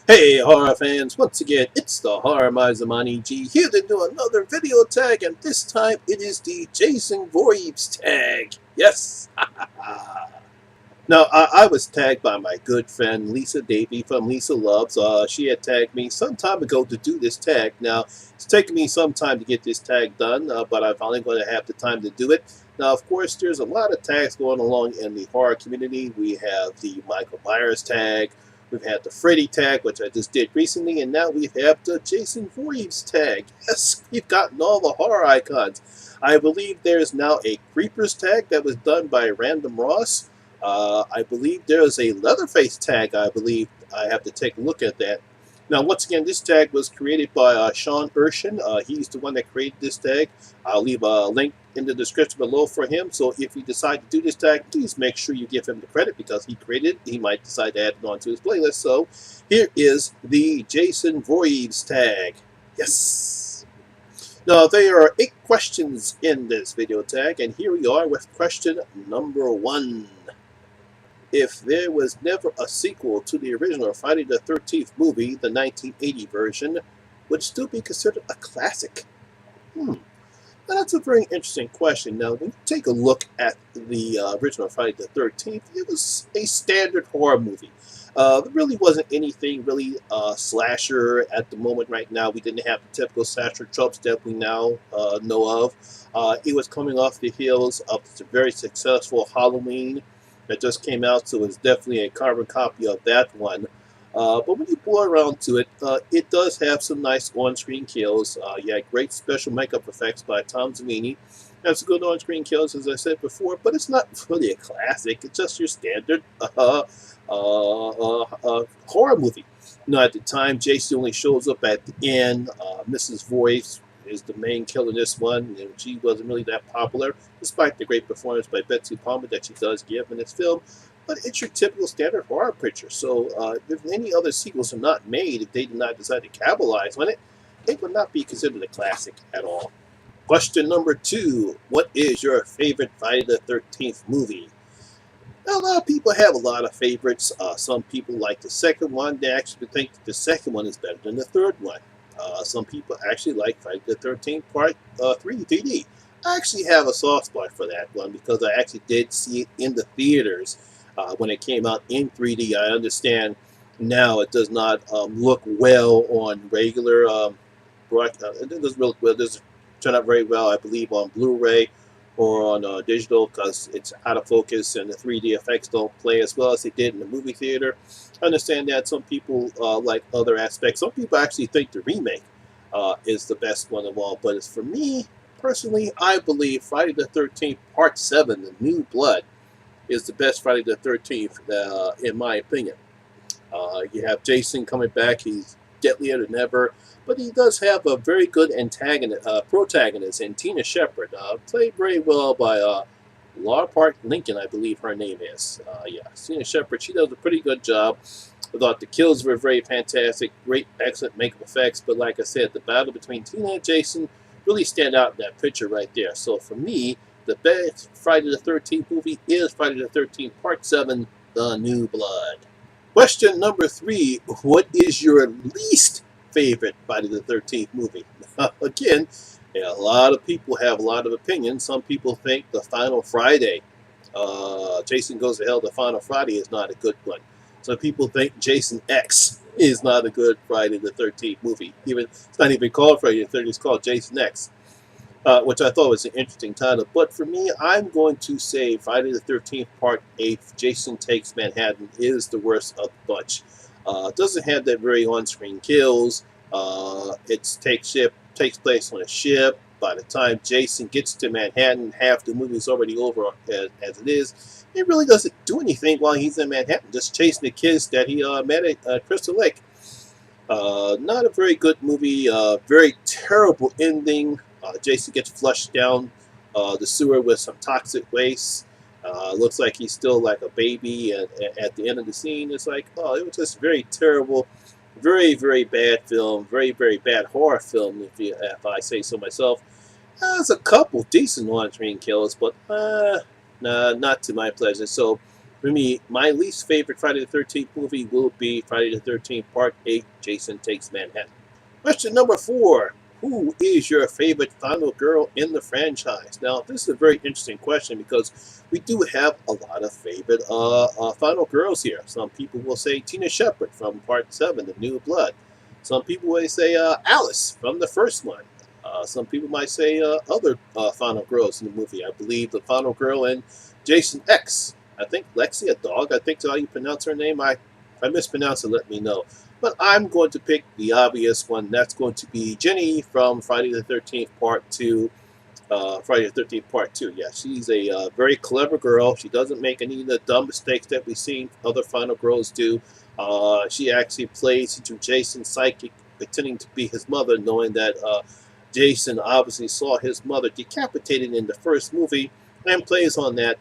Hey horror fans, once again it's the Horror Miser Monty G here to do another video tag, and this time it is the Jason Voorhees tag. Yes! Now, I was tagged by my good friend Lisa Davey from Lisa Loves. She had tagged me some time ago to do this tag. Now, it's taken me some time to get this tag done, but I'm finally going to have the time to do it. Now, of course, there's a lot of tags going along in the horror community. We have the Michael Myers tag, we've had the Freddy tag, which I just did recently, and now we have the Jason Voorhees tag. Yes, we've gotten all the horror icons. I believe there's now a Creepers tag that was done by Random Ross. I believe there is a Leatherface tag. I believe I have to take a look at that. Now, once again, this tag was created by Erschen. He's the one that created this tag. I'll leave a link in the description below for him. So if you decide to do this tag, please make sure you give him the credit because he created it. He might decide to add it onto his playlist. So here is the Jason Voorhees tag. Yes! Now, there are 8 questions in this video tag, and here we are with question number 1. If there was never a sequel to the original Friday the 13th movie, the 1980 version, would it still be considered a classic? Now, that's a very interesting question. Now, when you take a look at the original Friday the 13th, it was a standard horror movie. There really wasn't anything really slasher at the moment right now. We didn't have the typical slasher tropes that we now know of. It was coming off the heels of the very successful Halloween that just came out, so it's definitely a carbon copy of that one. But when you boil around to it, it does have some nice on-screen kills. You had great special makeup effects by Tom Savini. Has some good on-screen kills, as I said before, but it's not really a classic. It's just your standard horror movie. At the time, Jason only shows up at the end. Mrs. Voorhees is the main killer in this one, and she wasn't really that popular, despite the great performance by Betsy Palmer that she does give in this film. But it's your typical standard horror picture. So if any other sequels are not made, if they did not decide to capitalize on it, it would not be considered a classic at all. Question number 2. What is your favorite Friday the 13th movie? Now, a lot of people have a lot of favorites. Some people like the second one. They actually think that the second one is better than the third one. Some people actually like Friday the 13th Part 3 3D. I actually have a soft spot for that one because I actually did see it in the theaters when it came out in 3D. I understand now it does not look well on regular broadcast. It doesn't look well. It doesn't turn out very well, I believe, on Blu-ray or on digital because it's out of focus and the 3D effects don't play as well as they did in the movie theater. I understand that some people like other aspects. Some people actually think the remake is the best one of all, but as for me, personally, I believe Friday the 13th Part 7, The New Blood, is the best Friday the 13th, in my opinion. You have Jason coming back. He's deadlier than ever, but he does have a very good protagonist in Tina Shepard, played very well by Laura Park Lincoln, I believe her name is. Yeah, Tina Shepard, she does a pretty good job. I thought the kills were very fantastic, great, excellent makeup effects, but like I said, the battle between Tina and Jason really stand out in that picture right there. So for me, the best Friday the 13th movie is Friday the 13th Part 7, The New Blood. Question number 3, what is your least favorite Friday the 13th movie? Again, a lot of people have a lot of opinions. Some people think The Final Friday, Jason Goes to Hell, The Final Friday is not a good one. Some people think Jason X is not a good Friday the 13th movie. It's not even called Friday the 13th, it's called Jason X. Which I thought was an interesting title. But for me, I'm going to say Friday the 13th Part 8, Jason Takes Manhattan, is the worst of the bunch. It doesn't have that very on-screen kills. It takes place on a ship. By the time Jason gets to Manhattan, half the movie's already over as it is. It really doesn't do anything while he's in Manhattan, just chasing the kids that he met at Crystal Lake. Not a very good movie. Very terrible ending. Jason gets flushed down the sewer with some toxic waste. Looks like he's still like a baby, and at the end of the scene, it's like, oh, it was just very terrible, very, very bad film, very, very bad horror film, if I say so myself. There's a couple decent on-screen kills, but nah, not to my pleasure. So For me, my least favorite Friday the 13th movie will be Friday the 13th Part 8, Jason Takes Manhattan. Question number 4. Who is your favorite final girl in the franchise? Now, this is a very interesting question because we do have a lot of favorite final girls here. Some people will say Tina Shepard from Part 7, The New Blood. Some people will say Alice from the first one. Some people might say other final girls in the movie. I believe the final girl in Jason X. I think Lexi, a dog, I think is how you pronounce her name. If I mispronounce it, let me know. But I'm going to pick the obvious one. That's going to be Jenny from Friday the 13th Part 2. Friday the 13th Part 2. Yeah, she's a very clever girl. She doesn't make any of the dumb mistakes that we've seen other final girls do. She actually plays into Jason's psychic, pretending to be his mother, knowing that Jason obviously saw his mother decapitated in the first movie, and plays on that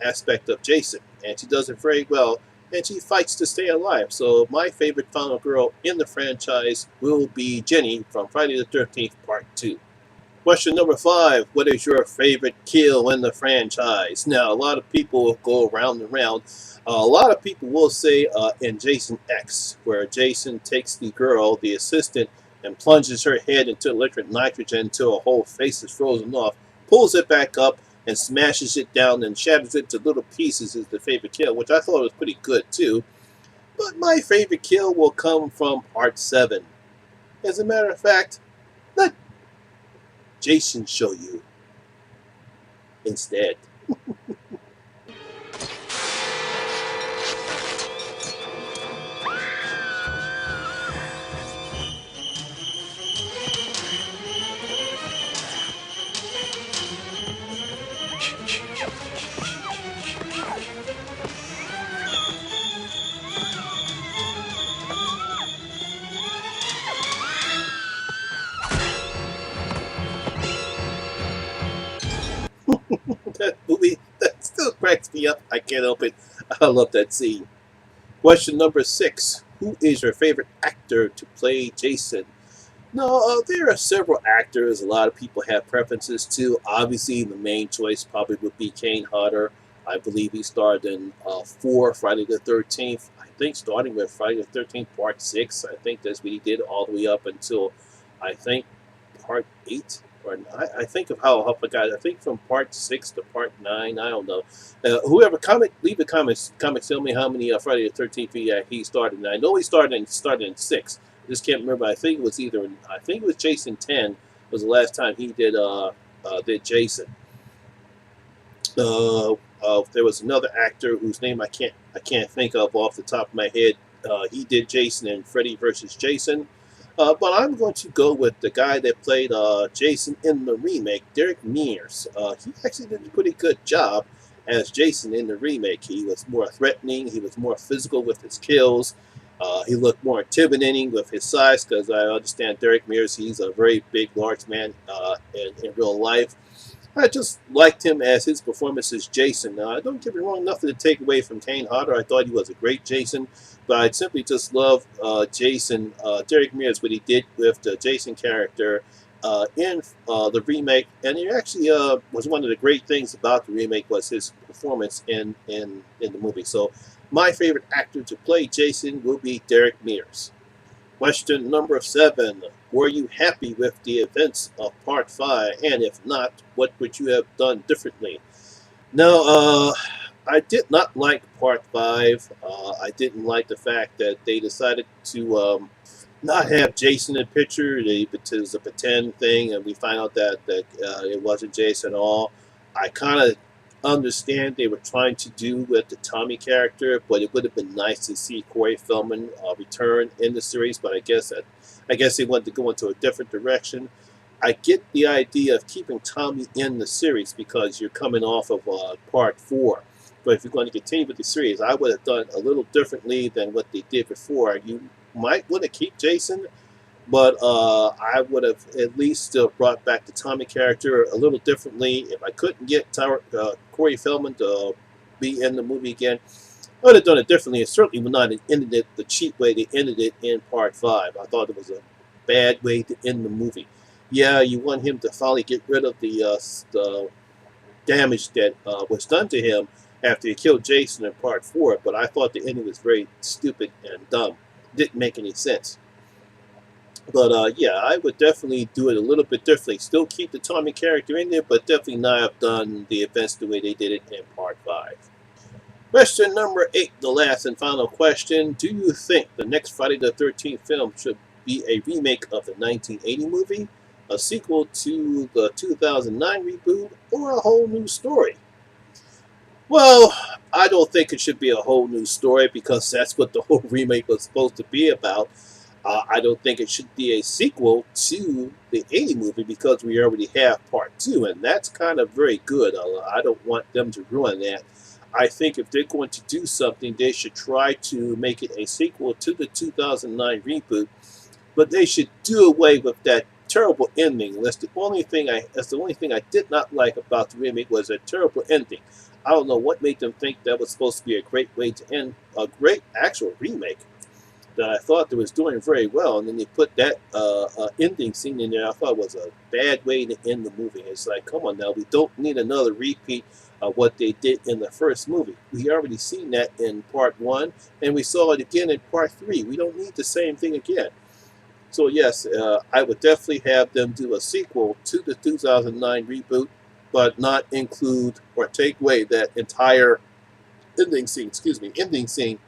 aspect of Jason. And she does it very well. And she fights to stay alive. So my favorite final girl in the franchise will be Jenny from Friday the 13th Part 2. Question number 5. What is your favorite kill in the franchise? Now, a lot of people go around and around. A lot of people will say in Jason X, where Jason takes the girl, the assistant, and plunges her head into electric nitrogen until her whole face is frozen off, pulls it back up, and smashes it down and shatters it to little pieces is the favorite kill, which I thought was pretty good too. But my favorite kill will come from Part 7. As a matter of fact, let Jason show you instead. That movie, that still cracks me up. I can't help it. I love that scene. Question number 6. Who is your favorite actor to play Jason? No, there are several actors. A lot of people have preferences too. Obviously, the main choice probably would be Kane Hodder. I believe he starred in 4 Friday the 13th. I think starting with Friday the 13th Part 6. I think that's what he did all the way up until, I think, Part 8. Or I think of how I forgot. I think from Part 6 to Part 9. I don't know. Whoever leave the comments. Tell me how many Friday the 13th he started. And I know he started in 6. Just can't remember. I think it was Jason 10 was the last time he did Jason. There was another actor whose name I can't think of off the top of my head. He did Jason in Freddy vs. Jason. But I'm going to go with the guy that played Jason in the remake, Derek Mears. He actually did a pretty good job as Jason in the remake. He was more threatening. He was more physical with his kills. He looked more intimidating with his size because I understand Derek Mears, he's a very big, large man in real life. I just liked him as his performance as Jason. Don't get me wrong, nothing to take away from Kane Hodder. I thought he was a great Jason, but I simply just love Jason, Derek Mears, what he did with the Jason character in the remake. And it actually was one of the great things about the remake was his performance in the movie. So my favorite actor to play Jason will be Derek Mears. Question number 7. Were you happy with the events of Part 5? And if not, what would you have done differently? Now, I did not like Part 5. I didn't like the fact that they decided to not have Jason in the picture. It was a pretend thing, and we find out that it wasn't Jason at all. I kind of understand they were trying to do with the Tommy character, but it would have been nice to see Corey Feldman return in the series. But I guess they wanted to go into a different direction. I get the idea of keeping Tommy in the series because you're coming off of Part 4. But if you're going to continue with the series, I would have done a little differently than what they did before. You might want to keep Jason, but I would have at least still brought back the Tommy character a little differently. If I couldn't get Corey Feldman to be in the movie again, I would have done it differently. It certainly would not have ended it the cheap way they ended it in Part 5. I thought it was a bad way to end the movie. Yeah, you want him to finally get rid of the damage that was done to him, after he killed Jason in part 4, but I thought the ending was very stupid and dumb. Didn't make any sense. But yeah, I would definitely do it a little bit differently. Still keep the Tommy character in there, but definitely not have done the events the way they did it in part 5. Question number 8, the last and final question. Do you think the next Friday the 13th film should be a remake of the 1980 movie, a sequel to the 2009 reboot, or a whole new story? Well, I don't think it should be a whole new story because that's what the whole remake was supposed to be about. I don't think it should be a sequel to the 80 movie because we already have part 2, and that's kind of very good. I don't want them to ruin that. I think if they're going to do something, they should try to make it a sequel to the 2009 reboot, but they should do away with that terrible ending. That's the only thing I did not like about the remake was a terrible ending. I don't know what made them think that was supposed to be a great way to end a great actual remake that I thought that was doing very well, and then they put that ending scene in there. I thought was a bad way to end the movie. It's like, come on now, we don't need another repeat of what they did in the first movie. We already seen that in part 1, and we saw it again in part 3. We don't need the same thing again. So yes, I would definitely have them do a sequel to the 2009 reboot, but not include or take away that entire ending scene. Ending scene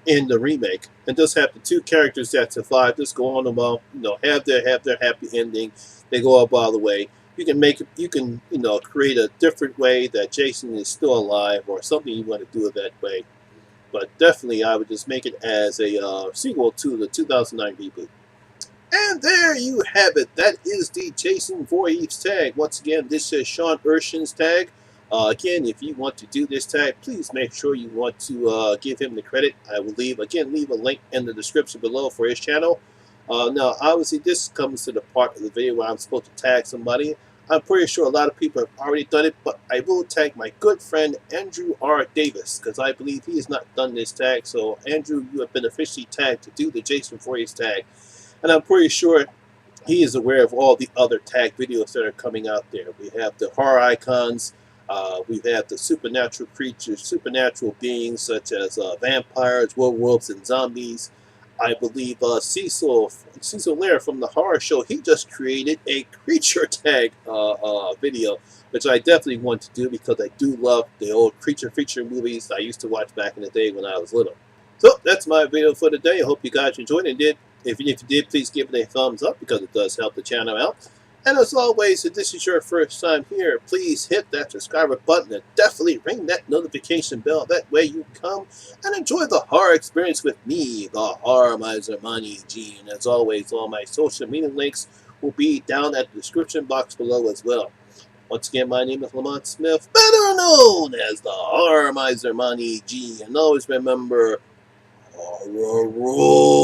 in the remake, and just have the two characters that survive just go on about, have their happy ending. They go up all the way. You can make it. You can create a different way that Jason is still alive, or something you want to do it that way. But definitely, I would just make it as a sequel to the 2009 reboot. And there you have it. That is the Jason Voorhees tag. Once again, this is Sean Erschen's tag. Again, if you want to do this tag, please make sure you want to give him the credit. I will leave a link in the description below for his channel. Now, obviously, this comes to the part of the video where I'm supposed to tag somebody. I'm pretty sure a lot of people have already done it, but I will tag my good friend Andrew R. Davis because I believe he has not done this tag. So, Andrew, you have been officially tagged to do the Jason Voorhees tag. And I'm pretty sure he is aware of all the other tag videos that are coming out there. We have the horror icons. We have the supernatural creatures, supernatural beings such as vampires, werewolves, and zombies. I believe Cecil Lair from the horror show, he just created a creature tag video, which I definitely want to do because I do love the old creature feature movies I used to watch back in the day when I was little. So that's my video for today. I hope you guys enjoyed it. If you did, please give it a thumbs up because it does help the channel out. And as always, if this is your first time here, please hit that subscriber button and definitely ring that notification bell. That way you can come and enjoy the horror experience with me, the Horror Miser Monty G. And as always, all my social media links will be down at the description box below as well. Once again, my name is Lamont Smith, better known as the Horror Miser Monty G. And always remember, horror rules.